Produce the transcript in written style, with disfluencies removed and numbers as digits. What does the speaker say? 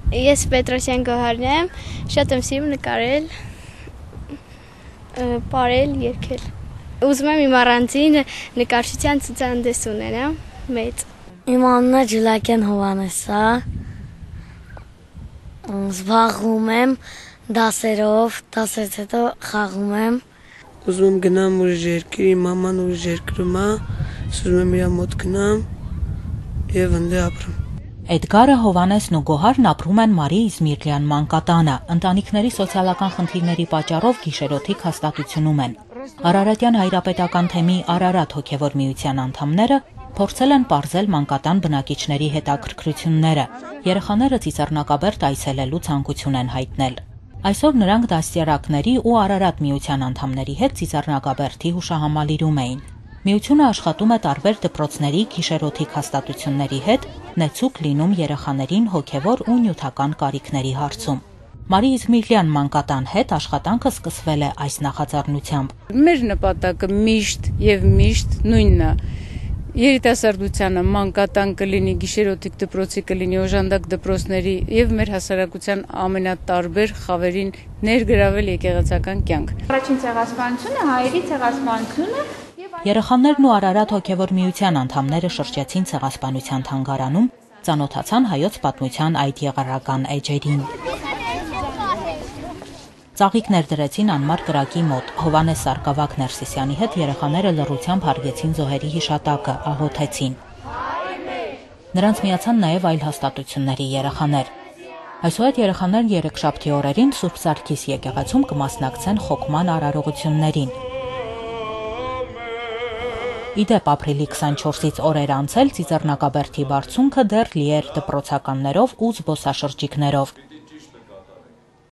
Ես Պետրոսյան Գոհարն եմ, շատ եմ սիրում նկարել, պարել, երգել։ Ուզում եմ իմ առանձին նկարչության ցուցահանդես ունենամ, մեծ։ Իմ անունը Ջուլակյան Հովհաննես է, զբաղվում եմ դասերով, դասերից հետո խաղում եմ։ Ուզում եմ գնամ ուրիշ երկիր, իմ մաման ուրիշ երկրում է, ուզում եմ իր մոտ գնամ եւ ընդ ապրեմ։ Էդգարը, Հովհաննեսն ու Գոհարն ապրում են Մարի Իզմիրլյան մանկատանը, ընտանիքների սոցիալական խնդիրների պատճառով գիշերօթիկ հաստատությունում են։ Արարատյան հայրապետական թեմի Արարատ հոգևոր միության անդամները փորձել են պարզել մանկատան բնակիչների հետաքրքրությունները։ Երեխաները ծիծեռնակաբերդ այցելելու ցանկություն են հայտնել։ Այսօր նրանք դաստիարակների ու Արարատ միության անդամների հետ ծիծեռնակաբերդի հուշահամալիրում էին։ Միությունը աշխատում է տարբեր դպրոցների գիշերօթիկ հաստատությունների հետ, նեցուկ լինում երեխաներին հոգևոր ու նյութական կարիքների հարցում։ Մարի Իզմիրլյան մանկատան հետ աշխատանքը սկսվել է այս նախաձեռնությամբ։ Մեր նպատակը միշտ եւ միշտ նույնն է։ Երիտասարդությանը մանկատան կլինի, գիշերօթիկ դպրոցի կլինի, օժանդակ դպրոցների եւ մեր հասարակության ամենատարբեր խավերին ներգրավել եկեղեցական կյանք։ Առաջին ցեղասպանությունը, հայերի ցեղասպանությունը Երեխաներն ու Արարատ հոգևոր միության անդամները շրջեցին ցեղասպանության թանգարանում, ծանոթացան հայոց պատմության այդ եղարական էջերին։ Ծաղիկներ դրեցին անմար կրակի մոտ, Հովհաննես Սարգսակ Ներսիսյանի հետ երեխաները լռությամբ հարգեցին զոհերի հիշատակը, աղոթեցին։ Նրանց միացան նաև այլ հաստատությունների երեխաներ։ Այսուհետ երեխաներն երեքշաբթի օրերին Սուրբ Սարգիս եկեղեցում կմասնակցեն խոկման արարողություններին։ Իդեպ ապրիլի 24-ից օրեր անցել ծիծեռնակաբերդի բարձունքը դեռ լի էր դպրոցականներով ու զբոսաշրջիկներով։